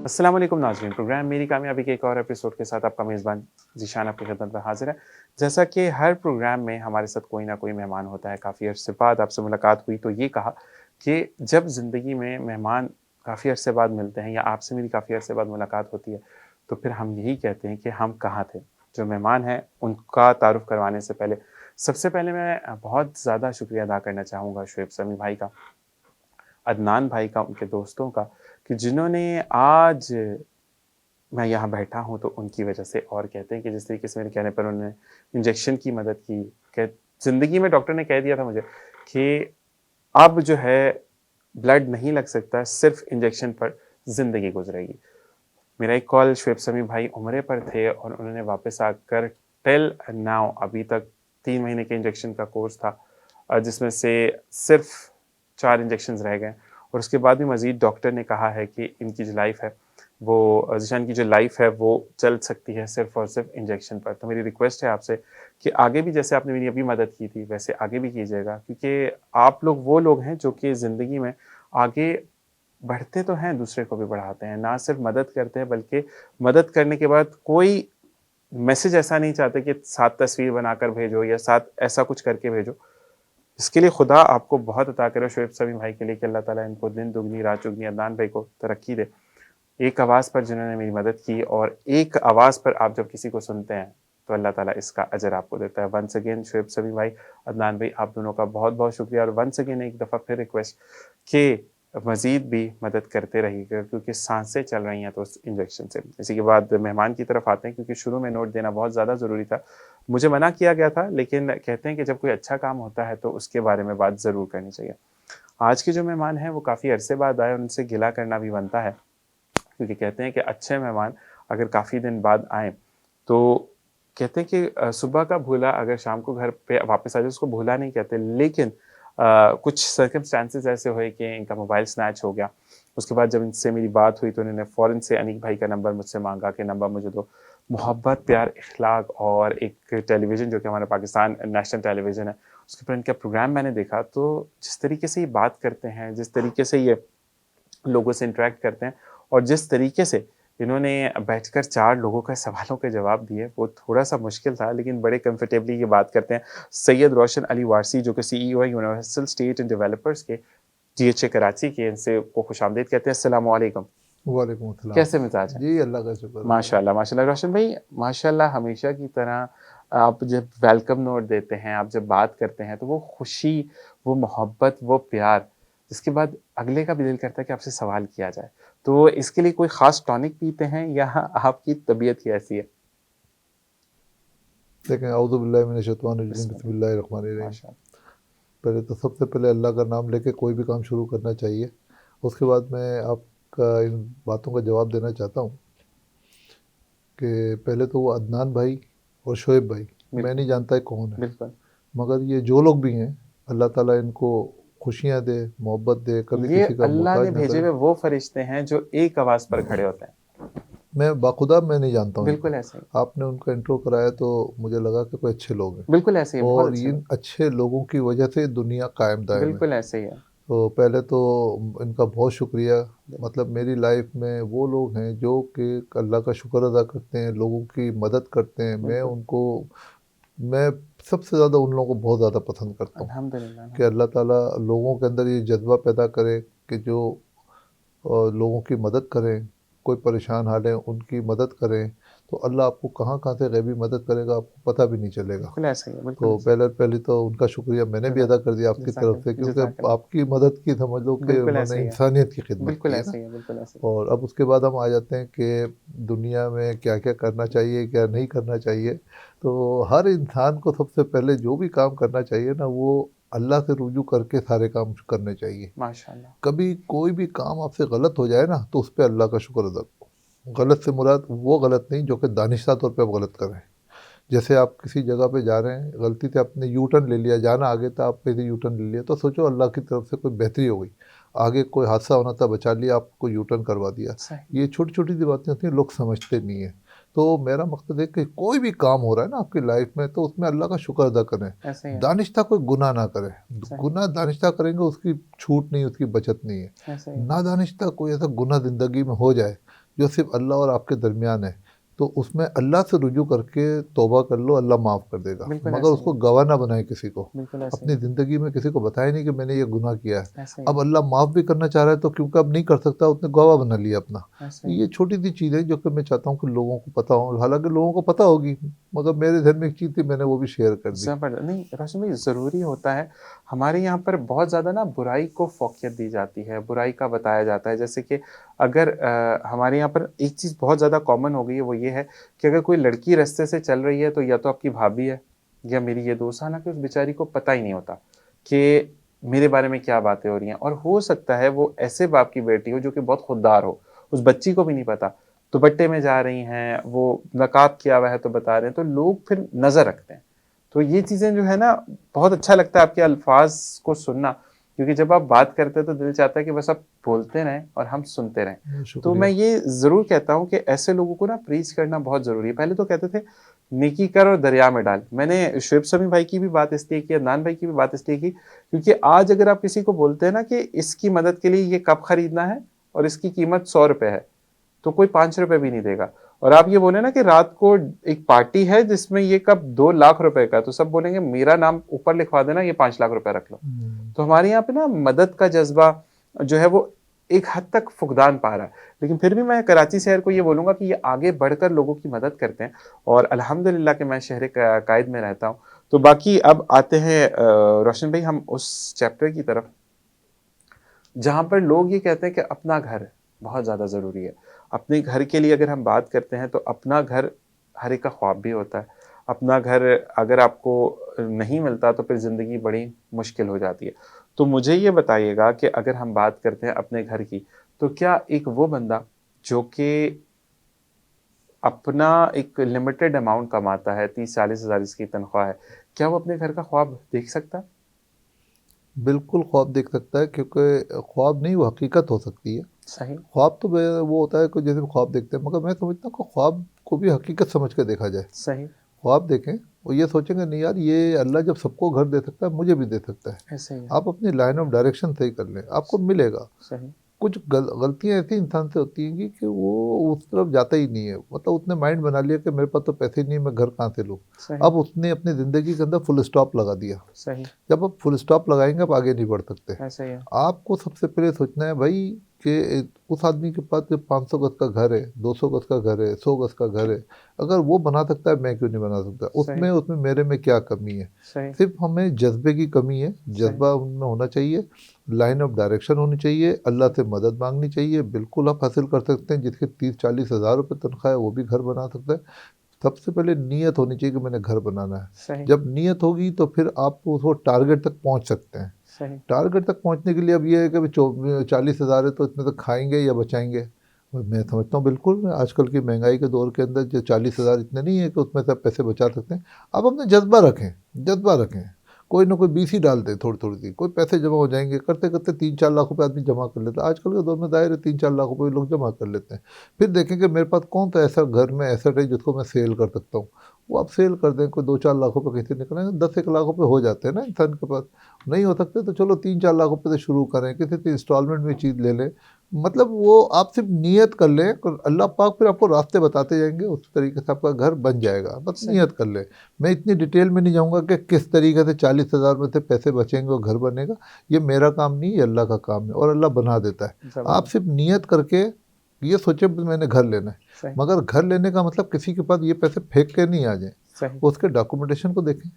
अस्सलाम वालेकुम नाज़रीन, प्रोग्राम मेरी कामयाबी के एक और एपिसोड के साथ आपका मेज़बान ज़ीशान आपकी खिदमत में हाज़िर है। जैसा कि हर प्रोग्राम में हमारे साथ कोई ना कोई मेहमान होता है, काफ़ी अरसे बाद आपसे मुलाकात हुई तो ये कहा कि जब ज़िंदगी में मेहमान काफ़ी अरसे बाद मिलते हैं या आपसे मेरी काफ़ी अरसे बाद मुलाकात होती है, तो फिर हम यही कहते हैं कि हम कहाँ थे? जो मेहमान हैं, उनका तारुफ़ करवाने से पहले सबसे पहले मैं बहुत ज़्यादा शुक्रिया अदा करना चाहूँगा शुएब समी भाई का, अदनान भाई का, उनके दोस्तों का कि जिन्होंने आज मैं यहाँ बैठा हूँ तो उनकी वजह से और कहते हैं कि जिस तरीके से मेरे कहने पर उन्होंने इंजेक्शन की मदद की। कह ज़िंदगी में डॉक्टर ने कह दिया था मुझे कि अब जो है ब्लड नहीं लग सकता, सिर्फ़ इंजेक्शन पर ज़िंदगी गुज़रेगी। मेरा एक कॉल शुएब समी भाई उम्रे पर थे और उन्होंने वापस आकर टिल नाउ अभी तक 3 महीने के इंजेक्शन का कोर्स था जिसमें से सिर्फ़ 4 इंजेक्शंस रह गए और उसके बाद भी मज़ीद डॉक्टर ने कहा है कि इनकी जो लाइफ़ है वो ज़ीशान की जो लाइफ़ है वो चल सकती है सिर्फ़ और सिर्फ़ इंजेक्शन पर। तो मेरी रिक्वेस्ट है आपसे कि आगे भी जैसे आपने मेरी अभी मदद की थी वैसे आगे भी कीजिएगा क्योंकि आप लोग वो लोग हैं जो कि ज़िंदगी में आगे बढ़ते तो हैं, दूसरे को भी बढ़ाते हैं। ना सिर्फ़ मदद करते हैं बल्कि मदद करने के बाद कोई मैसेज ऐसा नहीं चाहते कि साथ तस्वीर बनाकर भेजो या साथ ऐसा कुछ करके भेजो। इसके लिए खुदा आपको बहुत अता करे शुएब समी भाई के लिए कि अल्लाह ताला इनको दिन दुगनी रात चौगनी अदनान भाई को तरक्की दे। एक आवाज़ पर जिन्होंने मेरी मदद की और एक आवाज़ पर आप जब किसी को सुनते हैं, तो अल्लाह ताला इसका अजर आपको देता है। वन्स अगेन शुएब समी भाई, अदनान भाई आप दोनों का बहुत-बहुत शुक्रिया और वन्स अगेन एक दफ़ा फिर रिक्वेस्ट कि मज़ीद भी मदद करते रहिएगा क्योंकि साँसें चल रही हैं तो उस इंजेक्शन से। इसी के बाद मेहमान की तरफ आते हैं क्योंकि शुरू में नोट देना बहुत ज़्यादा ज़रूरी था। मुझे मना किया गया था लेकिन कहते हैं कि जब कोई अच्छा काम होता है तो उसके बारे में बात ज़रूर करनी चाहिए। आज के जो मेहमान हैं वो काफ़ी अरसे बाद आए और उनसे गिला करना भी बनता है। क्योंकि कहते हैं कि अच्छे मेहमान अगर काफ़ी दिन बाद आएँ, तो कहते हैं कि सुबह का भूला अगर शाम को घर पे वापस आ जाए उसको भूला नहीं कहते लेकिन कुछ सर्कमस्टेंसेस ऐसे हुए कि इनका मोबाइल स्नैच हो गया। उसके बाद जब इनसे मेरी बात हुई तो उन्होंने फ़ौरन से अनीक भाई का नंबर मुझसे माँगा कि नंबर मुझे दो। मोहब्बत, प्यार, इख़लाक़ और एक टेलीविज़न जो कि हमारा पाकिस्तान नेशनल टेलीविज़न है, उसके ऊपर इनका प्रोग्राम मैंने देखा तो जिस तरीके से ये बात करते हैं, जिस तरीके से ये लोगों से इंटरैक्ट करते हैं और जिस तरीके से इन्होंने बैठकर 4 लोगों के सवालों के जवाब दिए, वो थोड़ा-सा मुश्किल था लेकिन बड़े कम्फ़र्टेबली ये बात करते हैं। सैयद रोशन अली वारसी जो कि सीईओ है यूनिवर्सल स्टेट एंड डेवलपर्स के, जीएचए कराची के, इनसे को खुशामदीद कहते हैं। अस्सलाम वालेकुम। वालेकुम अस्सलाम। कैसे मिज़ाज हैं? जी, अल्लाह का शुक्र है। माशाल्लाह, माशाल्लाह। रोशन भाई, माशाल्लाह हमेशा की तरह आप जब वेलकम नोट देते हैं, आप जब बात करते हैं, तो वो खुशी, वो मोहब्बत, वो प्यार, जिसके बाद अगले का भी दिल करता है कि आपसे सवाल किया जाए। तो इसके लिए कोई ख़ास टॉनिक पीते हैं या आपकी तबीयत ही ऐसी है? देखें, औज़ु बिल्लाहि मिनश शैतानिर रजीम, बिस्मिल्लाह, बिस्मिल्लाहिर रहमानिर रहीम। माशाल्लाह। पहले तो सबसे पहले अल्लाह का नाम लेके कोई भी काम शुरू करना चाहिए। उसके बाद मैं आपका इन बातों का जवाब देना चाहता हूँ कि पहले तो वो अदनान भाई और शोएब भाई, मैं बिल्कुल, नहीं जानता ये कौन है, बिल्कुल। मगर ये जो लोग भी हैं, अल्लाह ताला इनको खुशियाँ दे, मोहब्बत दे, कभी ये किसी का अल्लाह ने मोहताज ना भेजे करे। हुए वो फ़रिश्ते हैं जो एक आवाज़ पर खड़े होते हैं। मैं नहीं जानता हूँ बिल्कुल इनको। ऐसे ही, आपने उनका इंट्रो कराया तो मुझे लगा कि कोई अच्छे लोग हैं बिल्कुल ऐसे ही, बहुत और अच्छे इन लोग। अच्छे लोगों की वजह से दुनिया कायम दायम है। बिल्कुल ऐसे ही है। तो पहले तो इनका बहुत शुक्रिया। मतलब मेरी लाइफ में वो लोग हैं जो कि अल्लाह का शुक्र अदा करते हैं, लोगों की मदद करते हैं। बिल्कुल। मैं सबसे ज़्यादा उन लोगों को बहुत ज़्यादा पसंद करता हूँ अल्हम्दुलिल्लाह, कि अल्लाह ताला लोगों के अंदर ये जज्बा पैदा करे कि जो लोगों की मदद करें, कोई परेशान हाल है उनकी मदद करें, तो अल्लाह आपको कहाँ कहाँ से गैबी मदद करेगा आपको पता भी नहीं चलेगा। बिल्कुल ऐसा ही है, बिल्कुल तो ऐसा पहले तो उनका शुक्रिया मैंने भी जज़ाक अदा कर दिया आपकी तरफ से, जज़ाक क्योंकि जज़ाकल्लाह। आपकी मदद की समझ लो कि बिल्कुल ऐसा उन्होंने ही है, इंसानियत की खिदमत बिल्कुल की है ना। ऐसा ही है, बिल्कुल ऐसा ही और अब उसके बाद हम आ जाते हैं कि दुनिया में क्या क्या करना चाहिए, क्या नहीं करना चाहिए। तो हर इंसान को सबसे पहले जो भी काम करना चाहिए ना, वो अल्लाह से रुजू करके सारे काम करने चाहिए। है। माशाअल्लाह, कभी कोई भी काम आपसे गलत हो जाए ना, तो उस पे अल्लाह का शुक्र अदा करो। गलत से मुराद वो गलत नहीं जो कि दानिशता तौर पे आप गलत कर रहे हैं। जैसे आप किसी जगह पे जा रहे हैं, गलती से आपने यू टर्न ले लिया, जाना आगे था, आप पे से यू टर्न ले लिया, तो सोचो अल्लाह की तरफ से कोई बेहतरी हो गई। आगे कोई हादसा होना था, बचा लिया, आपको यू टर्न करवा दिया। सही, ये छोटी छोटी सी बातें होती हैं, लोग समझते नहीं हैं। तो मेरा मकसद है कि कोई भी काम हो रहा है ना आपकी लाइफ में, तो उसमें अल्लाह का शुक्र अदा करें। ऐसा ही है, दानिशता कोई गुनाह ना करे। सही, गुनाह दानिशता करेंगे उसकी छूट नहीं, उसकी बचत नहीं है। ऐसा ही है, नादानिशता कोई ऐसा गुनाह ज़िंदगी में हो जाए जो सिर्फ अल्लाह और आपके दरमियान है, तो उसमें अल्लाह से रुजू करके तौबा कर लो, अल्लाह माफ़ कर देगा। बिल्कुल मगर ऐसे ही उसको है, गवाह ना बनाए किसी को। बिल्कुल ऐसे ही अपनी है, ज़िंदगी में किसी को बताए नहीं कि मैंने ये गुनाह किया है। ऐसे ही अब है, अल्लाह माफ़ भी करना चाह रहा है, तो क्योंकि अब नहीं कर सकता, उसने गवाह बना लिया अपना। ऐसे ही है। ये छोटी-सी चीज़ है जो कि मैं चाहता हूँ कि लोगों को पता हो। हालाँकि लोगों को पता होगी, मगर मेरे ज़हन में एक चीज़ थी, मैंने वो भी शेयर कर दी। नहीं, रोशन भाई ज़रूरी होता है। हमारे यहाँ पर बहुत ज़्यादा ना बुराई को फ़ोकियत दी जाती है, बुराई का बताया जाता है। जैसे कि अगर हमारे यहाँ पर एक चीज़ बहुत ज़्यादा कॉमन हो गई है, वो ये है कि अगर कोई लड़की रास्ते से चल रही है, तो या तो आपकी भाभी है या मेरी ये दोस्त। हालाँकि उस बेचारी को पता ही नहीं होता कि मेरे बारे में क्या बातें हो रही हैं, और हो सकता है वो ऐसे बाप की बेटी हो जो कि बहुत खुददार हो, उस बच्ची को भी नहीं पता। दुपट्टे में जा रही हैं, वो नकाब किया हुआ है तो बता रहे हैं, तो लोग फिर नज़र रखते हैं। तो ये चीज़ें जो है ना, बहुत अच्छा लगता है आपके अल्फाज़ को सुनना, क्योंकि जब आप बात करते हैं तो दिल चाहता है कि बस आप बोलते रहें और हम सुनते रहें। तो मैं शुक्रिया। ये ज़रूर कहता हूँ कि ऐसे लोगों को ना प्रीच करना बहुत ज़रूरी है। पहले तो कहते थे नेकी कर और दरिया में डाल। मैंने शुएब शमी भाई की भी बात इसलिए की, अदनान भाई की भी बात इसलिए की, क्योंकि आज अगर आप किसी को बोलते हैं ना कि इसकी मदद के लिए ये कप खरीदना है और इसकी कीमत 100 रुपए है, तो कोई 5 रुपए भी नहीं देगा। और आप ये बोले ना कि रात को एक पार्टी है जिसमें ये कप 2 लाख रुपए का, तो सब बोलेंगे मेरा नाम ऊपर लिखवा देना, ये 5 लाख रुपए रख लो। हुँ। तो हमारे यहाँ पे ना मदद का जज्बा जो है वो एक हद तक फुकदान पा रहा है। लेकिन फिर भी मैं कराची शहर को ये बोलूँगा कि ये आगे बढ़कर लोगों की मदद करते हैं, और अल्हम्दुलिल्लाह कि मैं शहर कायद में रहता हूँ। तो बाकी अब आते हैं रोशन भाई, हम उस चैप्टर की तरफ जहाँ पर लोग ये कहते हैं कि अपना घर बहुत ज़्यादा ज़रूरी है। अपने घर के लिए अगर हम बात करते हैं तो अपना घर हर एक का ख्वाब भी होता है। अपना घर अगर आपको नहीं मिलता तो फिर ज़िंदगी बड़ी मुश्किल हो जाती है। तो मुझे ये बताइएगा कि अगर हम बात करते हैं अपने घर की, तो क्या एक वो बंदा जो कि अपना एक लिमिटेड अमाउंट कमाता है, 30-40 हज़ार इसकी तनख्वाह है, क्या वो अपने घर का ख्वाब देख सकता है? बिल्कुल ख्वाब देख सकता है, क्योंकि ख्वाब नहीं, वो हकीकत हो सकती है। सही, ख्वाब तो वो होता है कि जैसे ख्वाब देखते हैं, मगर मैं समझता हूँ कि ख्वाब को भी हकीकत समझ के देखा जाए। सही, ख्वाब देखें और ये सोचेंगे नहीं यार, ये अल्लाह जब सबको घर दे सकता है, मुझे भी दे सकता है। ऐसे ही है। आप अपनी लाइन ऑफ डायरेक्शन सही कर लें, आपको मिलेगा। सही, कुछ गलतियाँ ऐसी इंसान से होती हैं कि वो उस तरफ जाता ही नहीं है। मतलब उसने माइंड बना लिया कि मेरे पास तो पैसे ही नहीं, मैं घर कहाँ से लूँ। सही, अब उसने अपनी ज़िंदगी के अंदर फुल स्टॉप लगा दिया। सही, जब आप फुल स्टॉप लगाएंगे, आप आगे नहीं बढ़ सकते। ऐसे ही है। आपको सबसे पहले सोचना है भाई कि उस आदमी के पास जब 500 गज का घर है, 200 गज का घर है, 100 गज का घर है, अगर वो बना सकता है, मैं क्यों नहीं बना सकता? सही, उसमें उसमें मेरे में क्या कमी है? सही, सिर्फ हमें जज्बे की कमी है। सही, जज्बा उनमें होना चाहिए, लाइन ऑफ डायरेक्शन होनी चाहिए, अल्लाह से मदद मांगनी चाहिए। बिल्कुल आप हासिल कर सकते हैं। जिसके 30-40 हज़ार रुपये तनख्वाह है, वो भी घर बना सकता है। सबसे पहले नीयत होनी चाहिए कि मैंने घर बनाना है। सही, जब नीयत होगी तो फिर आप उसको टारगेट तक पहुंच सकते हैं। सही, टारगेट तक पहुंचने के लिए अब ये है कि भाई 40 हज़ार है, तो इतने तक खाएंगे या बचाएंगे? और मैं समझता हूँ बिल्कुल आजकल की महंगाई के दौर के अंदर जो 40 हज़ार इतने नहीं है कि उसमें से आप पैसे बचा सकते हैं। आप अपने जज्बा रखें, जज्बा रखें। कोई ना कोई बीसी डाल दे, थोड़ी थोड़ी सी कोई पैसे जमा हो जाएंगे। करते करते 3-4 लाख रुपए आदमी जमा कर लेता है। आजकल के दौर में दायर है, 3-4 लाख रुपए लोग जमा कर लेते हैं। फिर देखेंगे मेरे पास कौन सा ऐसा घर में एसेट है जिसको मैं सेल कर सकता हूँ। वो आप सेल कर दें, कोई 2-4 लाख रुपए कैसे निकलेंगे? 10-1 लाख रुपए हो जाते हैं ना इंसान के पास। नहीं हो सकते तो चलो 3-4 लाख रुपए से शुरू करें, किसी से इंस्टॉलमेंट में चीज़ ले लें। मतलब वो आप सिर्फ नियत कर लें, अल्लाह पाक फिर आपको रास्ते बताते जाएंगे, उस तरीके से आपका घर बन जाएगा। बस सही, नियत कर लें। मैं इतनी डिटेल में नहीं जाऊंगा कि किस तरीके से 40 हज़ार में से पैसे बचेंगे और घर बनेगा। ये मेरा काम नहीं, ये अल्लाह का काम है, और अल्लाह बना देता है। आप ज़बरदस्त, सिर्फ नियत करके ये सोचे मैंने घर लेना है। सही, मगर घर लेने का मतलब किसी के पास ये पैसे फेंक के नहीं आ जाए। सही, उसके डॉक्यूमेंटेशन को देखें,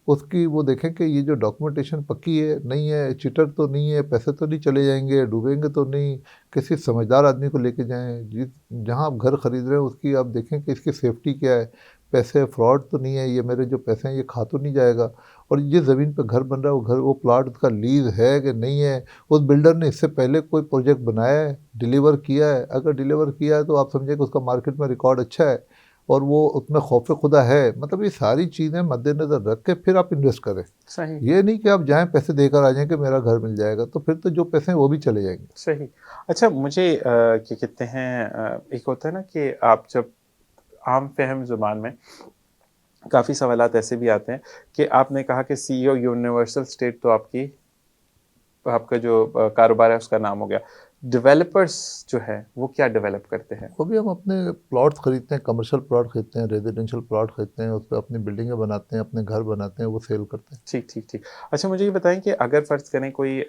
उसकी वो देखें कि ये जो डॉक्यूमेंटेशन पक्की है, नहीं है, चीटर तो नहीं है, पैसे तो नहीं चले जाएंगे, डूबेंगे तो नहीं। किसी समझदार आदमी को लेके जाएं। जिस जहां आप घर खरीद रहे हैं उसकी आप देखें कि इसकी सेफ्टी क्या है, पैसे फ्रॉड तो नहीं है, ये मेरे जो पैसे हैं ये खा तो नहीं जाएगा। और ये ज़मीन पे घर बन रहा है, वो घर, वो प्लाट उसका लीज है कि नहीं है, उस बिल्डर ने इससे पहले कोई प्रोजेक्ट बनाया है, डिलीवर किया है? अगर डिलीवर किया है तो आप समझिए कि उसका मार्केट में रिकॉर्ड अच्छा है और वो उसमें खौफ खुदा है। मतलब ये सारी चीज़ें मद्देनज़र रख के फिर आप इन्वेस्ट करें। सही, ये नहीं कि आप जाएँ पैसे देकर आ जाएँ कि मेरा घर मिल जाएगा, तो फिर तो जो पैसे हैं वो भी चले जाएँगे। सही। अच्छा, मुझे क्या कहते हैं, एक होता है ना कि आप जब आम फ़हम ज़ुबान में काफ़ी सवालात ऐसे भी आते हैं कि आपने कहा कि सीईओ यूनिवर्सल स्टेट तो आपका जो कारोबार है उसका नाम हो गया। डेवलपर्स जो है वो क्या डेवलप करते हैं? वो भी हम अपने प्लॉट्स खरीदते हैं, कमर्शियल प्लॉट खरीदते हैं, रेजिडेंशियल प्लॉट खरीदते हैं, उस पे अपनी बिल्डिंगें बनाते हैं, अपने घर बनाते हैं, वो सेल करते हैं। ठीक, ठीक, ठीक। अच्छा मुझे ये बताएँ कि अगर फ़र्ज़ करें कोई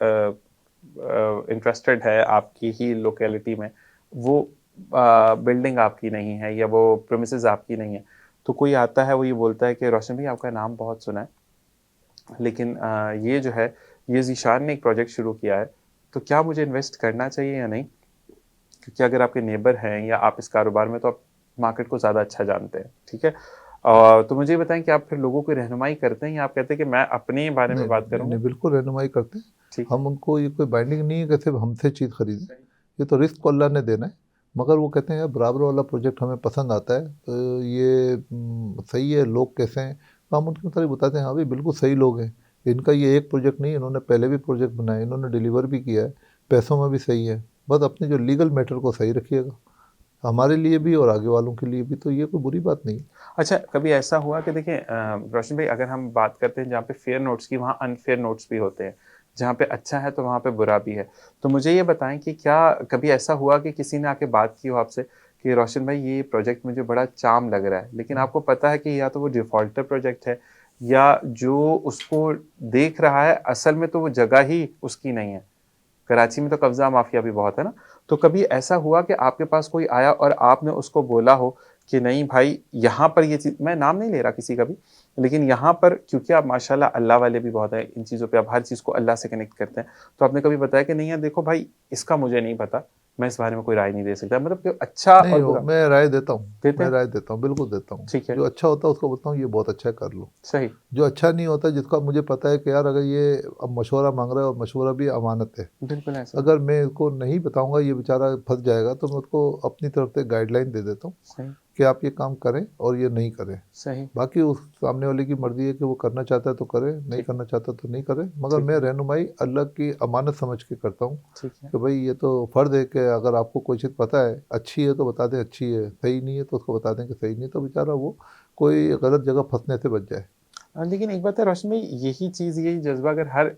इंटरेस्टेड है आपकी ही लोकेलिटी में, वो बिल्डिंग आपकी नहीं है या वो प्रेमिसेस आपकी नहीं है, तो कोई आता है वो ये बोलता है कि रोशन भाई आपका नाम बहुत सुना है, लेकिन ये जो है, ये ज़ीशान ने एक प्रोजेक्ट शुरू किया है, तो क्या मुझे इन्वेस्ट करना चाहिए या नहीं? क्योंकि अगर आपके नेबर हैं या आप इस कारोबार में तो आप मार्केट को ज़्यादा अच्छा जानते हैं, ठीक है? तो मुझे ये बताएँ कि आप फिर लोगों की रहनुमाई करते हैं या आप कहते हैं कि मैं अपने बारे में नहीं, बात नहीं, नहीं, करूँगा? नहीं, बिल्कुल रहनुमाई करते हैं। ठीक है, हम उनको ये कोई बाइंडिंग नहीं है कि सिर्फ हमसे चीज़ खरीदें। सही, ये तो रिस्क को अल्लाह ने देना है। मगर वो कहते हैं यार बराबर वाला प्रोजेक्ट हमें पसंद आता है, तो ये सही है, लोग कैसे हैं? तो हम उनके मुताबिक बताते हैं, हाँ भाई बिल्कुल सही लोग हैं। इनका ये एक प्रोजेक्ट नहीं, इन्होंने पहले भी प्रोजेक्ट बनाए, इन्होंने डिलीवर भी किया है, पैसों में भी सही है। बस अपने जो लीगल मैटर को सही रखिएगा, हमारे लिए भी और आगे वालों के लिए भी, तो ये कोई बुरी बात नहीं है। अच्छा, कभी ऐसा हुआ कि देखिए रोशन भाई अगर हम बात करते हैं जहाँ पे फेयर नोट्स की, वहाँ अनफेयर नोट्स भी होते हैं। जहाँ पे अच्छा है तो वहाँ पे बुरा भी है। तो मुझे ये बताएँ कि क्या कभी ऐसा हुआ कि किसी ने आके बात की हो आपसे कि रोशन भाई ये प्रोजेक्ट मुझे बड़ा चार्म लग रहा है, लेकिन आपको पता है कि या तो वो डिफ़ॉल्टर प्रोजेक्ट है या जो उसको देख रहा है असल में तो वो जगह ही उसकी नहीं है। कराची में तो कब्ज़ा माफ़िया भी बहुत है ना? तो कभी ऐसा हुआ कि आपके पास कोई आया और आपने उसको बोला हो कि नहीं भाई यहाँ पर ये चीज़ मैं नाम नहीं ले रहा किसी का भी, लेकिन यहाँ पर क्योंकि आप माशाल्लाह अल्लाह वाले भी बहुत हैं, इन चीज़ों पे आप हर चीज़ को अल्लाह से कनेक्ट करते हैं। तो आपने कभी बताया कि नहीं यार देखो भाई इसका मुझे नहीं पता, मैं इस बारे में कोई राय नहीं दे सकता। मतलब कि अच्छा नहीं और हो, बुरा मैं राय देता हूँ, देते मैं हैं? राय देता हूँ, बिल्कुल देता हूँ। ठीक है, जो अच्छा होता है उसको बोलता हूँ ये बहुत अच्छा है, कर लो। सही, जो अच्छा नहीं होता, जिसका मुझे पता है कि यार अगर ये अब मशवरा मांग रहा है और मशवरा भी अमानत है, बिल्कुल ऐसा है। अगर मैं इसको नहीं बताऊंगा ये बेचारा फंस जाएगा, तो मैं उसको अपनी तरफ से गाइडलाइन दे देता हूँ सही, कि आप ये काम करें और ये नहीं करें। सही, बाकी उस सामने वाले की मर्जी है कि वो करना चाहता है तो करे, नहीं ठीक है, करना चाहता तो नहीं करे, मगर ठीक मैं है, रहनुमाई अल्लाह की अमानत समझ के करता हूँ ठीक है, कि भाई ये तो फ़र्ज़ है कि अगर आपको कोई चीज़ पता है अच्छी है तो बता दें अच्छी है, सही नहीं है तो उसको बता दें कि सही नहीं है, तो बेचारा वो कोई गलत जगह फंसने से बच जाए। लेकिन एक बात है रोशन भाई यही चीज़, यही जज़्बा अगर हर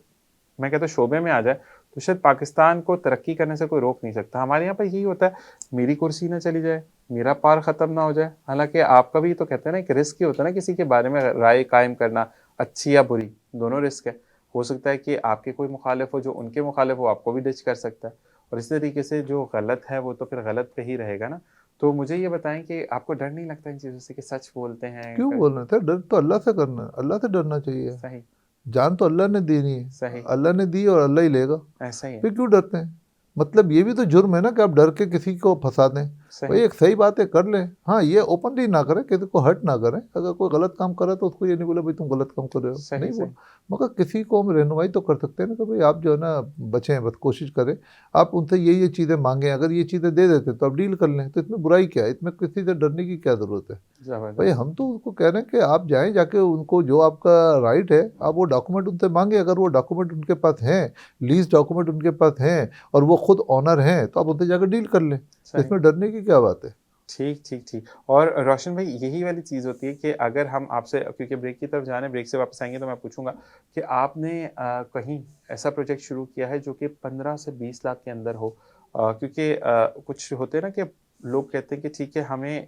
मैं कहता हूँ शोबे में आ जाए, तो शायद पाकिस्तान को तरक्की करने से कोई रोक नहीं सकता। हमारे यहाँ पर यही होता है, मेरी कुर्सी ना चली जाए, मेरा पार ख़त्म ना हो जाए। हालाँकि आपका भी तो कहते हैं ना एक रिस्क ही होता है ना किसी के बारे में राय कायम करना, अच्छी या बुरी, दोनों रिस्क है। हो सकता है कि आपके कोई मुखालिफ हो, जो उनके मुखालिफ हो, आपको भी डिच कर सकता है। और इसी तरीके से जो गलत है, वो तो फिर गलत पे ही रहेगा ना। तो मुझे ये बताएँ कि आपको डर नहीं लगता इन चीज़ों से कि सच बोलते हैं क्यों क बोलना था? डर तो अल्लाह से करना है, अल्लाह से डरना चाहिए। सही, जान तो अल्लाह ने देनी है, सही, अल्लाह ने दी और अल्लाह ही लेगा। ऐसा ही है। फिर क्यों डरते हैं? मतलब ये भी तो जुर्म है ना कि आप डर के किसी को फंसा दें। भाई सही, एक सही बात है, कर लें। हाँ, ये ओपनली ना करें, किसी को हर्ट ना करें। अगर कोई गलत काम कर रहा है तो उसको ये नहीं बोले भाई तुम गलत काम कर रहे हो, सही, नहीं बोल। सही। मगर किसी को हम रहनुमाई तो कर सकते हैं ना कि भाई आप जो है ना बचें, बस कोशिश करें। आप उनसे ये चीज़ें मांगें, अगर ये चीज़ें दे देते तो आप डील कर लें, तो इसमें बुराई क्या है? इसमें किसी से डरने की क्या ज़रूरत है? भाई ज़बरदस्त। हम तो उसको कह रहे हैं कि आप जाएं, जाके उनको जो आपका राइट है आप वो डॉक्यूमेंट उनसे मांगे। अगर वो डॉक्यूमेंट उनके पास हैं, लीज डॉक्यूमेंट उनके पास हैं और वो खुद ऑनर हैं, तो आप उनसे जाकर डील कर लें। सही। इसमें डरने की क्या बात है? ठीक, ठीक, ठीक। और रोशन भाई यही वाली चीज़ होती है कि अगर हम आपसे क्योंकि ब्रेक की तरफ जा रहे हैं, ब्रेक से वापस आएँगे तो मैं पूछूँगा कि आपने कहीं ऐसा प्रोजेक्ट शुरू किया है जो कि 15 से 20 लाख के अंदर हो? क्योंकि कुछ होते हैं ना कि लोग कहते हैं कि ठीक है हमें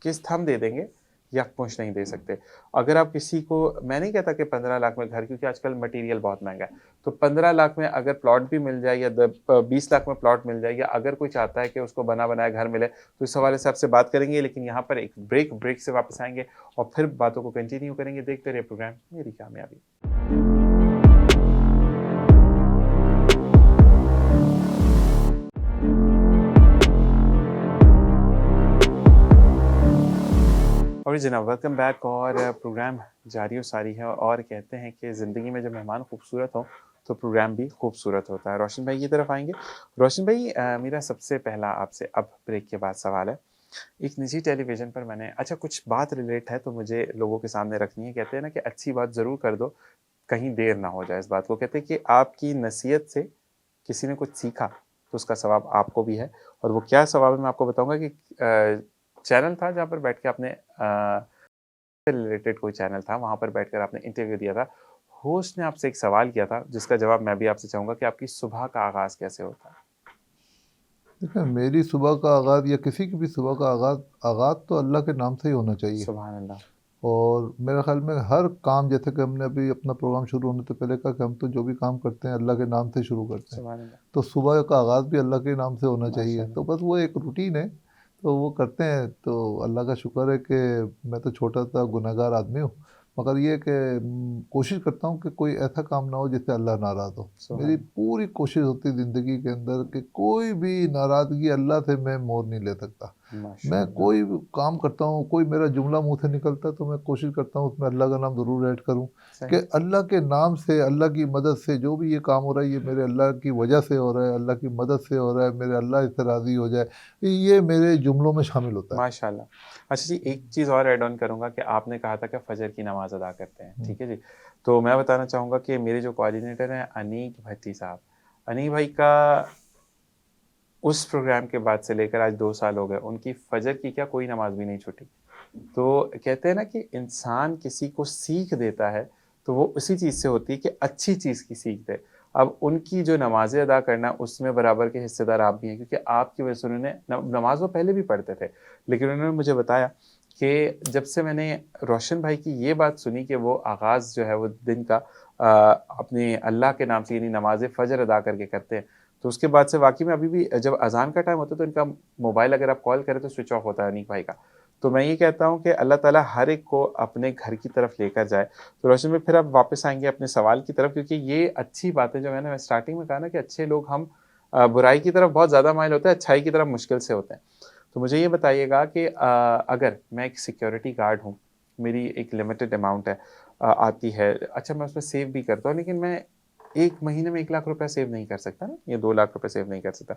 किस्त हम दे देंगे, यकमुश्त नहीं दे सकते। अगर आप किसी को मैं नहीं कहता कि 15 लाख में घर क्योंकि आजकल मटीरियल बहुत महँगा है। तो 15 लाख में अगर प्लॉट भी मिल जाए या 20 लाख में प्लॉट मिल जाए या अगर कोई चाहता है कि उसको बना-बनाया घर मिले, तो इस हवाले से आपसे बात करेंगे। लेकिन यहाँ पर एक ब्रेक, ब्रेक से वापस आएँगे और फिर बातों को कंटिन्यू करेंगे। देखते रहिए प्रोग्राम मेरी कामयाबी। और जनाब वेलकम बैक और प्रोग्राम जारी व सारी है और कहते हैं कि ज़िंदगी में जब मेहमान खूबसूरत हो तो प्रोग्राम भी खूबसूरत होता है। रोशन भाई की तरफ आएँगे। रोशन भाई मेरा सबसे पहला आपसे अब ब्रेक के बाद सवाल है। एक निजी टेलीविज़न पर मैंने अच्छा कुछ बात रिलेट है तो मुझे लोगों के सामने रखनी है। कहते हैं ना कि अच्छी बात ज़रूर कर दो, कहीं देर ना हो जाए इस बात को। कहते हैं कि आपकी नसीहत से किसी ने कुछ सीखा तो उसका सवाब आपको भी है और वो क्या सवाब है मैं आपको बताऊँगा कि चैनल था जहाँ पर बैठ के आपने से रिलेटेड कोई चैनल था, वहाँ पर बैठकर आपने इंटरव्यू दिया था। होस्ट ने आपसे एक सवाल किया था जिसका जवाब मैं भी आपसे चाहूँगा कि आपकी सुबह का आगाज़ कैसे होता है? देखिए मेरी सुबह का आगाज़ या किसी की भी सुबह का आगाज़ तो अल्लाह के नाम से ही होना चाहिए। सुभान अल्लाह। और मेरे ख़्याल में हर काम, जैसे कि हमने अभी अपना प्रोग्राम शुरू होने से पहले कहा कि हम तो जो भी काम करते हैं अल्लाह के नाम से शुरू करते हैं। सुभान अल्लाह। तो सुबह का आगाज़ भी अल्लाह के नाम से होना चाहिए। माशाअल्लाह। तो बस वो एक रूटीन है, तो वो करते हैं। तो अल्लाह का शुक्र है कि मैं तो छोटा-सा गुनहगार आदमी हूँ, मगर ये है कि कोशिश करता हूँ कि कोई ऐसा काम ना हो जिससे अल्लाह नाराज़ हो। सुभान मेरी अल्लाह। पूरी कोशिश होती है ज़िंदगी के अंदर कि कोई भी नाराज़गी अल्लाह से मैं मोल नहीं ले सकता। मैं माशाअल्लाह। कोई भी काम करता हूँ, कोई मेरा जुमला मुँह से निकलता है तो मैं कोशिश करता हूँ उसमें अल्लाह का नाम ज़रूर ऐड करूँ, कि सही। अल्लाह के नाम से, अल्लाह की मदद से जो भी ये काम हो रहा है, ये मेरे अल्लाह की वजह से हो रहा है, अल्लाह की मदद से हो रहा है, मेरे अल्लाह इससे राज़ी हो जाए, ये मेरे जुमलों में शामिल होता है। माशाअल्लाह। अच्छा जी, एक चीज़ और ऐड ऑन करूँगा कि आपने कहा था कि फ़जर की नमाज़ अदा करते हैं, हुँ। ठीक है जी? तो मैं बताना चाहूँगा कि मेरे जो कोऑर्डिनेटर हैं अनीक भट्टी साहब, अनीक भाई का उस प्रोग्राम के बाद से लेकर आज 2 साल हो गए, उनकी फ़जर की क्या कोई नमाज़ भी नहीं छूटी। तो कहते हैं ना कि इंसान किसी को सीख देता है, तो वो उसी चीज़ से होती है कि अच्छी चीज़ की सीख दे। अब उनकी जो नमाज़ें अदा करना, उसमें बराबर के हिस्सेदार आप भी हैं क्योंकि आपकी वजह से उन्होंने नमाज़ वो पहले भी पढ़ते थे। लेकिन उन्होंने मुझे बताया कि जब से मैंने रोशन भाई की ये बात सुनी कि वो आगाज़ जो है वो दिन का अपने अल्लाह के नाम से यानी नमाज़ फ़जर अदा करके करते हैं। तो उसके बाद से वाक़ई में अभी भी जब अज़ान का टाइम होता है तो इनका मोबाइल अगर आप कॉल करें तो स्विच ऑफ होता है अनीक भाई का। तो मैं ये कहता हूँ कि अल्लाह ताला हर एक को अपने घर की तरफ लेकर जाए। तो रोशन भाई फिर आप वापस आएँगे अपने सवाल की तरफ क्योंकि ये अच्छी बात है जो मैंने स्टार्टिंग में कहा ना कि अच्छे लोग हम बुराई की तरफ बहुत ज़्यादा माइल होते हैं, अच्छाई की तरफ मुश्किल से होते हैं। तो मुझे ये बताइएगा कि अगर मैं एक सिक्योरिटी गार्ड हूँ, मेरी एक लिमिटेड अमाउंट है आती है, अच्छा मैं उसमें सेव भी करता हूँ लेकिन मैं 1 महीने में 1 लाख रुपए सेव नहीं कर सकता ना, या 2 लाख रुपए सेव नहीं कर सकता।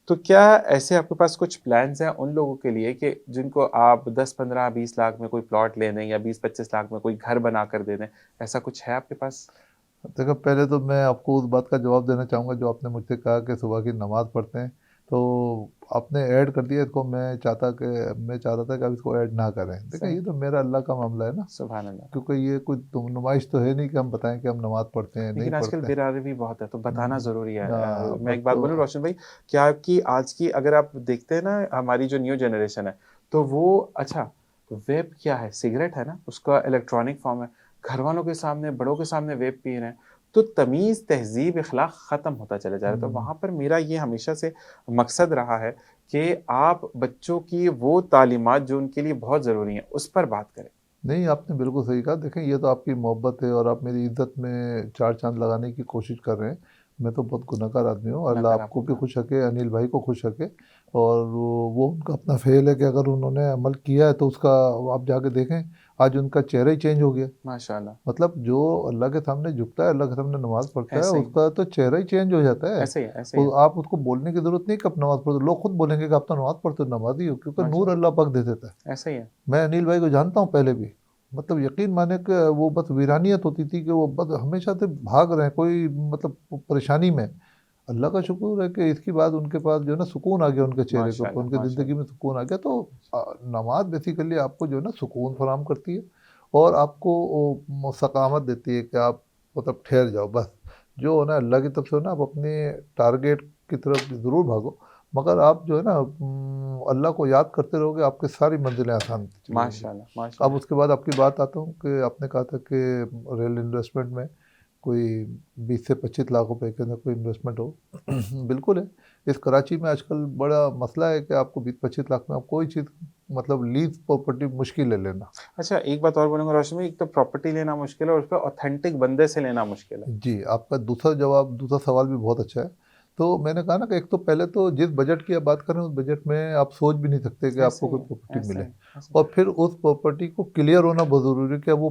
तो क्या ऐसे आपके पास कुछ प्लान्स हैं उन लोगों के लिए कि जिनको आप 10, 15, 20 लाख में कोई प्लॉट ले दें या 20-25 लाख में कोई घर बनाकर दे दें, ऐसा कुछ है आपके पास? देखो पहले तो मैं आपको उस बात का जवाब देना चाहूँगा जो आपने मुझसे कहा कि सुबह की नमाज़ पढ़ते हैं, तो आपने ऐड कर दिया इसको। मैं चाह रहा था कि आप इसको ऐड ना करें। देखिए सही। ये तो मेरा अल्लाह का मामला है ना, सुभान अल्लाह। क्योंकि ये कोई नुमाइश तो है नहीं कि हम बताएँ कि हम नमाज़ पढ़ते हैं, नहीं लेकिन आजकल पढ़ते हैं। बेरादरी बहुत है, तो बताना ज़रूरी है। मैं बस एक बात तो बोलूँ रोशन भाई, क्या आपकी आज की अगर आप देखते हैं ना हमारी जो न्यू जनरेशन है, तो वो अच्छा वेप क्या है? सिगरेट है ना, उसका इलेक्ट्रॉनिक फ़ॉर्म है। घरवालों के सामने, बड़ों के सामने वेप पी रहे हैं, तो तमीज़, तहज़ीब, इख़लाक़ ख़त्म होता चला जा रहा है। तो हुँ। वहाँ पर मेरा ये हमेशा से मकसद रहा है कि आप बच्चों की वो तालीमात जो उनके लिए बहुत ज़रूरी हैं, उस पर बात करें। नहीं, आपने बिल्कुल सही कहा। देखें ये तो आपकी मोहब्बत है और आप मेरी इज़्ज़त में चार चाँद लगाने की कोशिश कर रहे हैं। मैं तो बहुत गुनहगार आदमी हूँ। अल्लाह आपको भी नकारात्मक। खुश रखे, अनिल भाई को खुश रखे। और वो उनका अपना फ़ेल है कि अगर उन्होंने अमल किया है तो उसका आप जाके देखें, आज उनका चेहरा ही चेंज हो गया। माशाअल्लाह। मतलब जो अल्लाह के सामने झुकता है, अल्लाह के सामने नमाज़ पढ़ता है, ऐसे ही, उसका तो चेहरा ही चेंज हो जाता है। ऐसे ही है, ऐसे ही तो है। आप उसको बोलने की ज़रूरत नहीं कि आप नमाज़ पढ़ो। लोग खुद बोलेंगे कि आप तो नमाज़ पढ़ते हो, नमाज़ी हो, क्योंकि नूर माशाअल्लाह, अल्लाह पाक दे देता है। ऐसे ही है। मैं अनिल भाई को जानता हूँ पहले भी। मतलब यकीन माने कि वो बस वीरानियत होती थी कि वो बस हमेशा से भाग रहे हैं कोई, मतलब परेशानी में। अल्लाह का शुक्र है कि इसके बाद उनके पास जो है ना सुकून आ गया उनके चेहरे के ऊपर, माशाअल्लाह, उनकी ज़िंदगी माशाअल्लाह। में सुकून आ गया। तो नमाज़ बेसिकली आपको जो है ना सुकून फराहम करती है और आपको वो सकामत देती है कि आप मतलब ठहर जाओ बस। जो है ना अल्लाह की तरफ से हो ना, आप अपने टारगेट की तरफ ज़रूर भागो, मगर आप जो है ना अल्लाह को याद करते रहोगे, आपकी सारी मंजिलें आसान होती चली जाएँगी। माशाअल्लाह, अब माशाअल्लाह। उसके बाद आपकी बात आता हूँ कि आपने कहा था कि रियल इन्वेस्टमेंट में कोई 20 से 25 लाख रुपए के अंदर कोई इन्वेस्टमेंट हो। बिल्कुल है। इस कराची में आजकल बड़ा मसला है कि आपको 20-25 लाख में आप कोई चीज़, मतलब लीज़ प्रॉपर्टी मुश्किल है लेना। अच्छा, एक बात और बोलूँगा रोशन भाई, एक तो प्रॉपर्टी लेना मुश्किल है और उसपे ऑथेंटिक बंदे से लेना मुश्किल है। जी, आपका दूसरा सवाल भी बहुत अच्छा है। तो मैंने कहा ना कि एक तो पहले तो जिस बजट की आप बात कर रहे हैं, उस बजट में आप सोच भी नहीं सकते कि ऐसे आपको ही कोई है, प्रॉपर्टी ऐसे मिले। ही, ऐसे ही। और फिर उस प्रॉपर्टी को क्लियर होना बहुत ज़रूरी है कि वो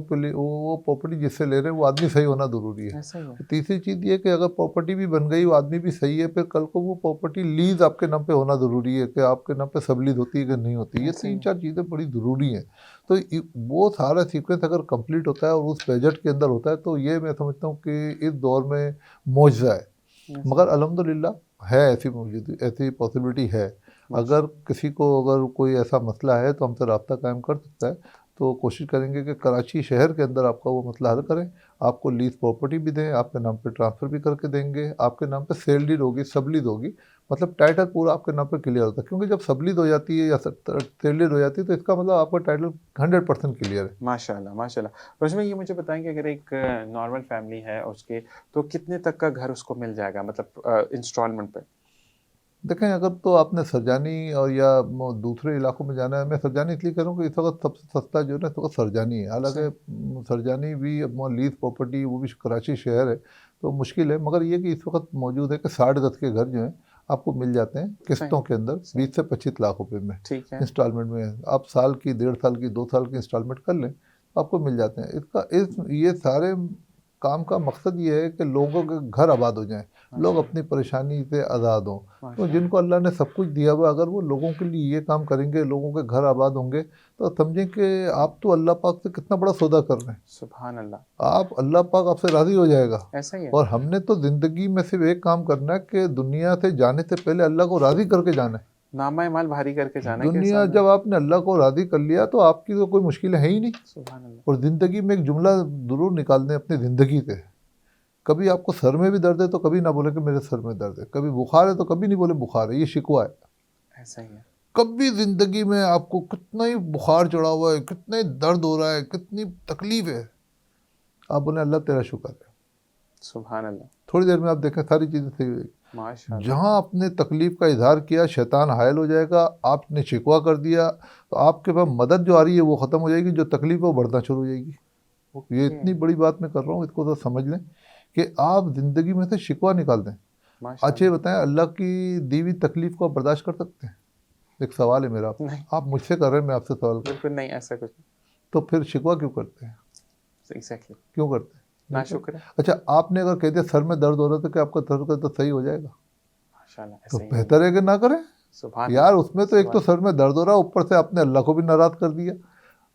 प्रॉपर्टी जिससे ले रहे हैं, वो आदमी सही होना ज़रूरी है। ऐसे ही है। और तीसरी चीज़ ये है कि अगर प्रॉपर्टी भी बन गई, वो आदमी भी सही है, फिर कल को वो प्रॉपर्टी लीज़ आपके नाम पे होना ज़रूरी है कि आपके नाम पे सबलीज़ होती है कि नहीं होती। ये ऐसे ही है। 3-4 चीज़ें बड़ी ज़रूरी हैं। तो वो सारा सीक्वेंस अगर कंप्लीट होता है और उस बजट के अंदर होता है, तो ये मैं समझता हूँ कि इस दौर में मुआजिज़ा है। ऐसे ही। मगर अल्हम्दुलिल्लाह है, ऐसी पॉसिबिलिटी है। अगर माशा किसी को अगर कोई ऐसा मसला है तो हमसे राब्ता कायम कर सकता है। तो कोशिश करेंगे कि कराची शहर के अंदर आपका वो मसला हल करें, आपको लीज प्रॉपर्टी भी दें, आपके नाम पे ट्रांसफ़र भी करके देंगे, आपके नाम पे सेल डीड होगी, सबलीद होगी, मतलब टाइटल पूरा आपके नाम पे क्लियर होता है, क्योंकि जब सबलीद हो जाती है या सेल डीड हो जाती है तो इसका मतलब आपका टाइटल 100% क्लियर है। माशाल्लाह, माशाल्लाह। और उसमें ये मुझे बताएँ कि अगर एक नॉर्मल फैमिली है उसके, तो कितने तक का घर उसको मिल जाएगा, मतलब इंस्टॉलमेंट पे? देखें, अगर तो आपने सरजानी और या दूसरे इलाकों में जाना है, मैं सरजानी इसलिए कह रहा हूँ कि इस वक्त सबसे सस्ता जो है ना इस वक्त सरजानी है। हालांकि सही। सरजानी भी लीज प्रॉपर्टी, वो भी कराची शहर है तो मुश्किल है, मगर ये कि इस वक्त मौजूद है कि 10.5 के घर जो हैं आपको मिल जाते हैं सही, किस्तों के अंदर सही। 20 से 25 लाख रुपए में, ठीक है। इंस्टॉलमेंट में। आप साल की, 1.5 साल की, 2 साल की इंस्टॉलमेंट कर लें तो आपको मिल जाते हैं। ये सारे काम का मकसद ये है कि लोगों के घर आबाद हो जाएं, लोग माशाल्लाह, अपनी परेशानी से आज़ाद हों। तो माशाल्लाह। जिनको अल्लाह ने सब कुछ दिया हुआ, अगर वो लोगों के लिए ये काम करेंगे, लोगों के घर आबाद होंगे, तो समझें कि आप तो अल्लाह पाक से कितना बड़ा सौदा कर रहे हैं। सुभान अल्लाह। आप, अल्लाह पाक आपसे राज़ी हो जाएगा। ऐसा ही है। और हमने तो ज़िंदगी में सिर्फ एक काम करना है कि दुनिया से जाने से पहले अल्लाह को राज़ी करके जाना है। नामा-ए-माल भारी करके जाना है कि दुनिया सामने। जब आपने अल्लाह को राज़ी कर लिया तो आपकी तो कोई मुश्किलें है ही नहीं। सुभान अल्लाह। और ज़िंदगी में एक जुमला ज़रूर निकाल दें अपनी ज़िंदगी से, कभी आपको सर में भी दर्द है तो कभी ना बोले कि मेरे सर में दर्द है, कभी बुखार है तो कभी नहीं बोले बुखार है, ये शिकवा है। ऐसा ही है। कभी ज़िंदगी में आपको कितना ही बुखार चढ़ा हुआ है, कितना ही दर्द हो रहा है, कितनी तकलीफ है, आप बोले अल्लाह तेरा शुक्र है। सुभान अल्लाह। थोड़ी देर में आप देखें सारी चीज़ें सही हो जाएगी। माशाल्लाह। जहाँ आपने तकलीफ का इजहार किया शैतान हायल हो जाएगा, आपने शिकवा कर दिया तो आपके पास मदद जो आ रही है वो ख़त्म हो जाएगी, जो तकलीफ है वो बढ़ना शुरू हो जाएगी। ये ओके। इतनी बड़ी बात मैं कर रहा हूँ, इसको तो समझ लें कि आप ज़िंदगी में से शिकवा निकाल दें। अच्छा ये माशाल्लाह। बताएं, अल्लाह की दी हुई तकलीफ को आप बर्दाश्त कर सकते हैं? एक सवाल है मेरा आपसे, नहीं, आप मुझसे कर रहे हैं, मैं आपसे सवाल कर, बिल्कुल नहीं, ऐसा कुछ नहीं। तो फिर शिकवा क्यों करते हैं? एग्ज़ैक्टली। क्यों करते हैं? नहीं करते। नाशुक्र है। अच्छा, आपने अगर कह दिया सर में दर्द हो रहा है तो क्या आपका सर का तो सही हो जाएगा? माशाल्लाह, तो ऐसा ही है। बेहतर है कि ना करें सुभान यार। अल्लाह, उसमें तो एक तो सुभान। सर में दर्द हो रहा है, ऊपर से आपने अल्लाह को भी नाराज़ कर दिया।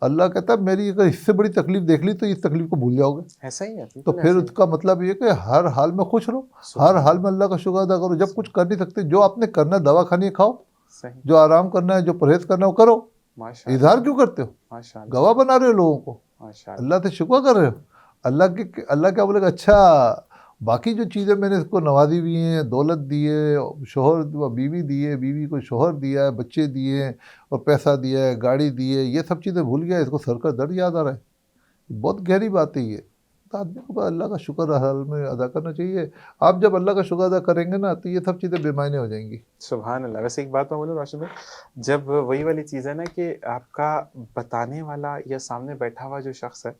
अल्लाह कहता है मेरी अगर इससे बड़ी तकलीफ देख ली तो इस तकलीफ को भूल जाओगे। ऐसा ही है, तो बिल्कुल फिर ऐसा ही है। उसका मतलब ये कि हर हाल में खुश रहो, हर सुभान हाल अल्लाह। में अल्लाह का शुक्र अदा करो। जब कुछ कर नहीं सकते, जो आपने करना है दवा खानी है खाओ, सही। जो आराम करना है, जो परहेज करना है वो करो। माशाल्लाह, इजहार क्यों करते हो? माशाल्लाह, गवाह बना रहे हो लोगों को, माशाल्लाह। अल्लाह से शिकवा कर रहे हो। अल्लाह क्या बोलेगा, अच्छा बाकी जो चीज़ें मैंने इसको नवाजी हुई हैं, दौलत दी है, शोहर बीवी दी है, बीवी को शोहर दिया है, बच्चे दिए हैं और पैसा दिया है, गाड़ी दी है, ये सब चीज़ें भूल गया, इसको सर का दर्द याद आ रहा है। बहुत गहरी बात है ये। तो आदमी को बस अल्लाह का शुक्र हर हाल में अदा करना चाहिए। आप जब अल्लाह का शुक्र अदा करेंगे ना तो ये सब चीज़ें बेमायने हो जाएंगी। सुभान अल्लाह। वैसे एक बात मैं बोलूँ रोशन भाई, जब वही वाली चीज़ है ना कि आपका बताने वाला या सामने बैठा हुआ जो शख्स है,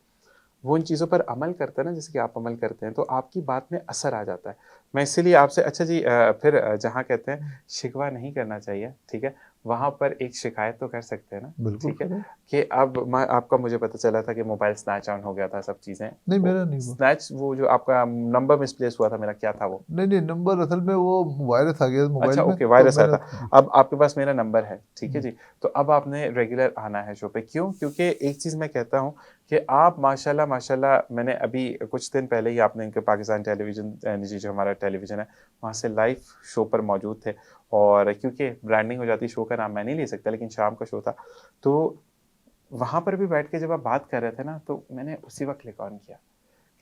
वो उन चीज़ों पर अमल करता है ना, जैसे कि आप अमल करते हैं, तो आपकी बात में असर आ जाता है। मैं इसीलिए आपसे, अच्छा जी, फिर जहाँ कहते हैं शिकवा नहीं करना चाहिए, ठीक है? वहाँ पर एक शिकायत तो कर सकते हैं ना, बिल्कुल ठीक है? करें। कि अब मैं आपका, मुझे पता चला था कि मोबाइल स्नैच ऑन हो गया था, सब चीज़ें। नहीं, वो मेरा नहीं हुआ। स्नैच, वो जो आपका नंबर मिसप्लेस हुआ था मेरा, क्या था वो? नहीं नहीं, नंबर असल में वो वायरस आ गया मोबाइल अच्छा, में ओके, तो वायरस आया मैंने। था। अब आपके पास मेरा नंबर है, ठीक है जी। तो अब आपने रेगुलर आना है शो पे, क्यों? क्योंकि एक चीज़ मैं कहता हूँ कि आप माशाल्लाह माशाल्लाह, मैंने अभी कुछ दिन पहले ही आपने इनके पाकिस्तान टेलीविज़न, निजी जो हमारा टेलीविज़न है, वहाँ से लाइव शो पर मौजूद थे। और क्योंकि ब्रांडिंग हो जाती, शो का नाम मैं नहीं ले सकता, लेकिन शाम का शो था, तो वहाँ पर भी बैठ के जब आप बात कर रहे थे ना, तो मैंने उसी वक़्त क्लिक ऑन किया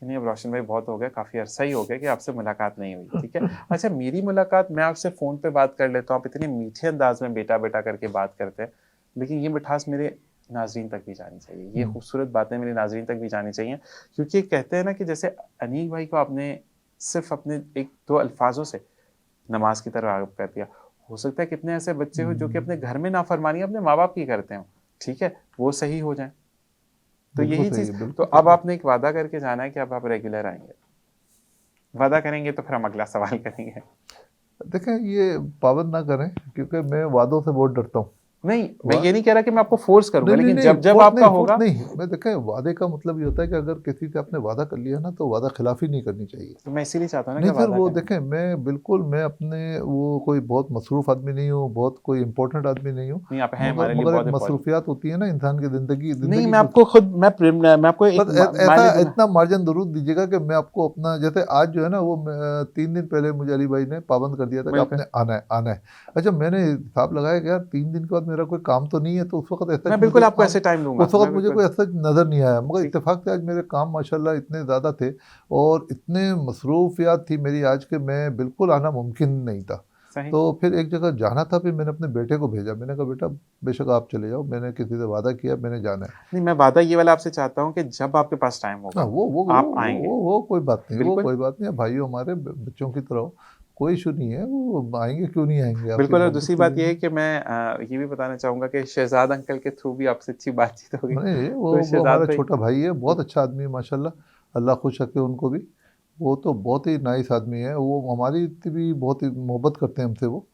कि नहीं, अब रोशन भाई बहुत हो गया, काफ़ी अरसा ही हो गया कि आपसे मुलाकात नहीं हुई, ठीक है? अच्छा, मेरी मुलाकात, मैं आपसे फ़ोन पे बात कर लेता हूँ, आप इतने मीठे अंदाज़ में बेटा-बेटा करके बात करते हैं, लेकिन ये मिठास मेरे नाज़रीन तक भी जानी चाहिए, ये खूबसूरत बातें मेरे नाज़रीन तक भी जानी चाहिए, क्योंकि कहते हैं ना कि जैसे अनीक भाई को आपने सिर्फ़ अपने 1-2 अल्फ़ाज़ों से नमाज़ की तरफ राग़िब कर दिया। हो सकता है कितने ऐसे बच्चे हो जो कि अपने घर में नाफ़रमानी अपने माँ-बाप की करते हों, ठीक है? वो सही हो जाएँ। तो बिल्कुल यही सही चीज़, है, तो बिल्कुल अब सही है। आपने एक वादा करके जाना है कि अब आप रेगुलर आएँगे। वादा करेंगे तो फिर हम अगला सवाल करेंगे। देखें, ये पाबंद ना करें क्योंकि मैं वादों से बहुत डरता हूँ। नहीं, मैं वाद ये नहीं कह रहा कि मैं आपको फ़ोर्स करूँगा, नहीं नहीं लेकिन नहीं, जब-जब फोर्स आपका नहीं, फोर्स होगा। नहीं। मैं देखें, वादे का मतलब ये होता है कि अगर किसी से आपने वादा कर लिया ना तो वादा खिलाफी नहीं करनी चाहिए। तो मैं इसीलिए चाहता हूँ ना नहीं कि सर, वादा वो करें। देखें, मैं अपने वो कोई बहुत मसरूफ़ आदमी नहीं हूँ, बहुत कोई इम्पोर्टेंट आदमी नहीं हूँ। नहीं, आप हैं मगर हमारे लिए मगर एक बहुत इम्पोर्टेंट। मसरूफियात होती है ना इंसान की ज़िंदगी नहीं, ज़िंदगी मैं गुज़ आपको खुद, मैं आपको एक बस ऐसा मायने दूँगा। इतना मार्जिन ज़रूर दीजिएगा कि मैं आपको अपना, जैसे आज जो है ना वो 3 दिन पहले मुझे अली भाई ने पाबंद कर दिया था कि बिल्कुल। आपने आना है, आना है। अच्छा, मैंने हिसाब लगाया कि यार 3 दिन के बाद मेरा कोई काम तो नहीं है, तो उस वक्त ऐसा मैं मुझे बिल्कुल आपको काम, ऐसे टाइम दूँगा, उस वक्त मैं मुझे बिल्कुल कोई ऐसा नज़र नहीं आया, मगर ठीक इत्तेफाक से आज मेरे काम माशाल्लाह इतने ज़्यादा थे और इतने मसरूफियात थी मेरी आज के मैं बिल्कुल आना मुमकिन नहीं था। सही। तो फिर एक जगह जाना था, फिर मैंने अपने बेटे को भेजा, मैंने कहा बेटा बेशक आप चले जाओ, मैंने किसी से वादा किया, मैंने जाना है। नहीं, मैं वादा ये वाला आपसे चाहता हूँ कि जब आपके पास टाइम हाँ, होगा, आप आएँगे। वो कोई बात नहीं, वो बिल्कुल, कोई बात नहीं, आप भाइयों हमारे बच्चों की तरह हो, कोई इशू नहीं है, वो आएँगे, क्यों नहीं आएँगे, आपकी बिल्कुल और मोहब्बत दूसरी के बात लिए ये है नहीं। कि मैं ये भी बताना चाहूँगा कि शहज़ाद अंकल के थ्रू भी आपसे अच्छी बातचीत होगी। नहीं, तो वो शहज़ाद हमारा भाई छोटा भाई है, जी, बहुत अच्छा आदमी है माशाल्लाह, अल्लाह खुश रखे उनको भी। वो तो बहुत ही नाइस आदमी है, वो हमारी इतनी भी बहुत ही मोहब्बत करते हैं हमसे वो।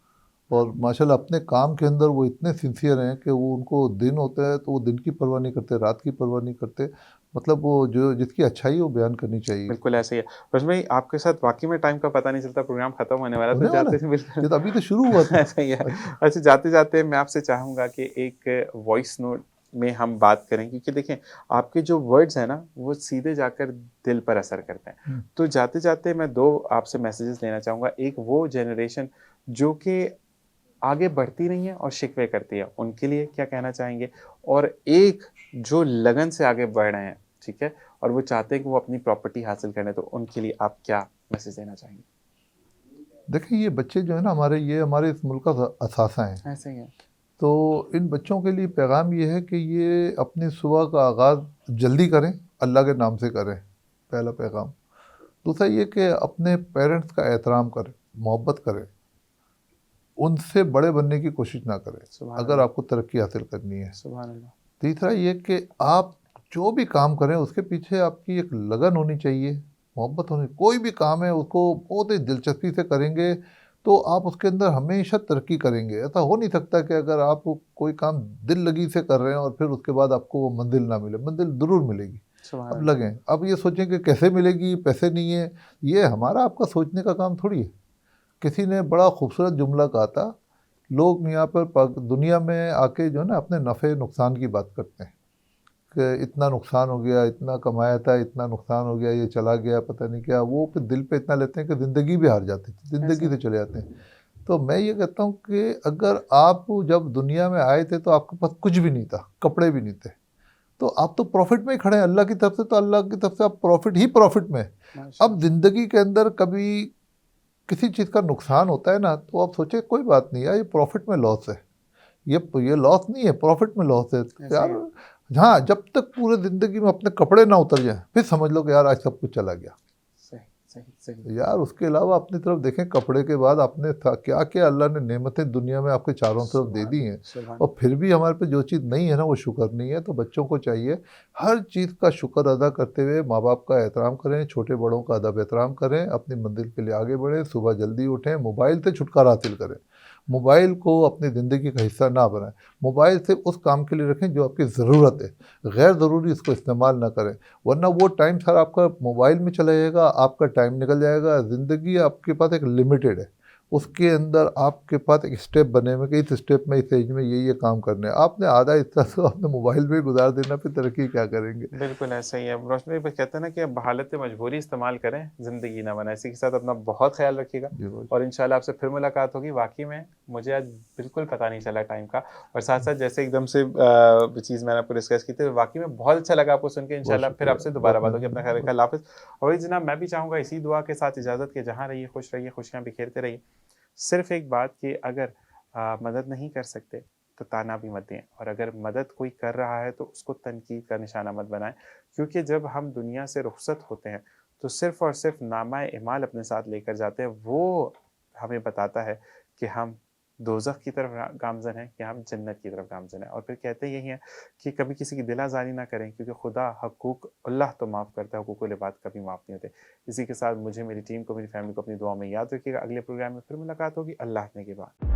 और माशाल्लाह अपने काम के अंदर वो इतने सिंसियर हैं कि वो उनको दिन होता है तो वो दिन की परवाह नहीं करते, रात की परवाह नहीं करते। मतलब वो जो जिसकी अच्छाई है वो बयान करनी चाहिए। बिल्कुल ऐसे ही है। बस भाई आपके साथ वाक़ई में टाइम का पता नहीं चलता, प्रोग्राम खत्म होने वाला है, तो होने वाला जाते है, ही बिल्कुल ये तो अभी तो शुरू हुआ था। ऐसा ही है। अच्छा, अच्छा जाते-जाते मैं आपसे चाहूँगा कि एक वॉइस नोट में हम बात करें क्योंकि देखें, आपके जो वर्ड्स हैं ना, वो सीधे जाकर दिल पर असर करते हैं। हुँ। तो जाते-जाते मैं 2 आपसे मैसेजेस लेना चाहूँगा। एक वो जनरेशन जो कि आगे बढ़ती नहीं है और शिकवे करती है, उनके लिए क्या कहना चाहेंगे? और एक जो लगन से आगे बढ़ रहे हैं, ठीक है? और वो चाहते हैं कि वो अपनी प्रॉपर्टी हासिल करें, तो उनके लिए आप क्या मैसेज देना चाहेंगे? देखिए ये बच्चे जो है ना हमारे, ये हमारे इस मुल्क का असासा हैं। ऐसे ही है। तो इन बच्चों के लिए पैगाम ये है कि ये अपनी सुबह का आगाज़ जल्दी करें, अल्लाह के नाम से करें, पहला पैगाम। दूसरा ये कि अपने पेरेंट्स का एहतराम करें, मोहब्बत करें, उनसे बड़े बनने की कोशिश ना करें, सुभान अगर अल्लाह, आपको तरक्की हासिल करनी है। सुभान अल्लाह। तीसरा ये कि आप जो भी काम करें उसके पीछे आपकी एक लगन होनी चाहिए, मोहब्बत होनी, कोई भी काम है उसको बहुत ही दिलचस्पी से करेंगे तो आप उसके अंदर हमेशा तरक्की करेंगे। ऐसा हो नहीं सकता कि अगर आप कोई काम दिल लगी से कर रहे हैं और फिर उसके बाद आपको वो मंजिल ना मिले, मंजिल ज़रूर मिलेगी। सुभान अब अल्लाह। लगें, अब ये सोचें कि कैसे मिलेगी, पैसे नहीं है, ये हमारा आपका सोचने का काम थोड़ी है। किसी ने बड़ा खूबसूरत जुमला कहा था, लोग यहाँ पर दुनिया में आके जो है ना अपने नफ़े नुकसान की बात करते हैं कि इतना नुकसान हो गया, इतना कमाया था, इतना नुकसान हो गया, ये चला गया, पता नहीं क्या, वो फिर दिल पे इतना लेते हैं कि ज़िंदगी भी हार जाते हैं, ऐसे ज़िंदगी ही। से चले जाते हैं। तो मैं ये कहता हूँ कि अगर आप जब दुनिया में आए थे तो आपके पास कुछ भी नहीं था, कपड़े भी नहीं थे, तो आप तो प्रॉफिट में ही खड़े हैं अल्लाह की तरफ से, तो अल्लाह की तरफ से आप प्रॉफिट ही प्रॉफिट में हैं। अब माशाअल्लाह। ज़िंदगी के अंदर कभी किसी चीज़ का नुकसान होता है ना, तो आप सोचे कोई बात नहीं यार, ये प्रॉफिट में लॉस है, ये लॉस नहीं है, प्रॉफिट में लॉस है ऐसे ही यार। है। हाँ, जब तक पूरे ज़िंदगी में अपने कपड़े ना उतर जाएँ, फिर समझ लो कि यार आज सब कुछ चला गया। सही, सही, सही। यार उसके अलावा अपनी तरफ देखें, कपड़े के बाद आपने क्या-क्या अल्लाह ने नेमतें दुनिया में आपके चारों तरफ दे सुभान दी अल्लाह, हैं, सुभान और फिर भी हमारे पे जो चीज़ नहीं है ना वो शुक्र नहीं है। तो बच्चों को चाहिए हर चीज़ का शुक्र अदा करते हुए माँ-बाप का एहतराम करें, छोटे बड़ों का अदब एहतराम करें, अपनी मंजिल के लिए आगे बढ़ें, सुबह जल्दी उठें, मोबाइल से छुटकारा हासिल करें। मोबाइल को अपनी ज़िंदगी का हिस्सा ना बनाएँ। मोबाइल सिर्फ़ उस काम के लिए रखें जो आपकी ज़रूरत है, गैर ज़रूरी इसको इस्तेमाल ना करें, वरना वो टाइम सारा आपका मोबाइल में चला जाएगा, आपका टाइम निकल जाएगा। ज़िंदगी आपके पास एक लिमिटेड है, उसके अंदर आपके पास एक स्टेप बने हुए कि इस स्टेप में, इस एज में ये काम करने हैं। आपने आधा हिस्सा तो आपने मोबाइल में ही गुजार देना, फिर तरक्की क्या करेंगे? बिल्कुल ऐसा ही है। रोशनी भाई कहते हैं ना कि अब हालत मजबूरी इस्तेमाल करें, ज़िंदगी ना बनाएँ। इसी के साथ अपना बहुत ख़्याल रखिएगा जी, बोलिए। और इंशाल्लाह आपसे फिर मुलाकात होगी। वाक़ई में मुझे आज बिल्कुल पता नहीं चला टाइम का और साथ-साथ जैसे एकदम से चीज़ मैंने आपको डिस्कस की थी, वाक़ई में बहुत अच्छा लगा आपको सुन के। बहुत इंशाल्लाह फिर शुक्रिया, आपसे दोबारा बहुत बात होगी। अपना ख़्याल मेहरबानी, रखिए। अल्लाह हाफ़िज़। और जनाब मैं भी चाहूँगा इसी दुआ के साथ इजाज़त के जहाँ रहिए, खुश रहिए, खुशियाँ बिखेरते रहिए। सिर्फ़ एक बात कि अगर मदद नहीं कर सकते तो ताना भी मत दें और अगर मदद कोई कर रहा है तो उसको तनकीद का निशाना मत बनाएँ क्योंकि जब हम दुनिया से रुखसत होते हैं तो सिर्फ़ और सिर्फ़ नामा-ए-माल अपने साथ लेकर जाते हैं। वो हमें बताता है कि हम दोज़ख की तरफ गामज़न हैं या हम जन्नत की तरफ गामज़न हैं और फिर कहते यही हैं कि कभी किसी की दिल आज़ारी ना करें क्योंकि खुदा हकूक़ अल्लाह तो माफ़ करता है, हुकूकुल इबाद कभी माफ़ नहीं होते। इसी के साथ मुझे, मेरी टीम को, मेरी फैमिली को अपनी दुआ में याद रखिएगा। अगले प्रोग्राम में फिर मुलाकात होगी। अल्लाह ने के बाद।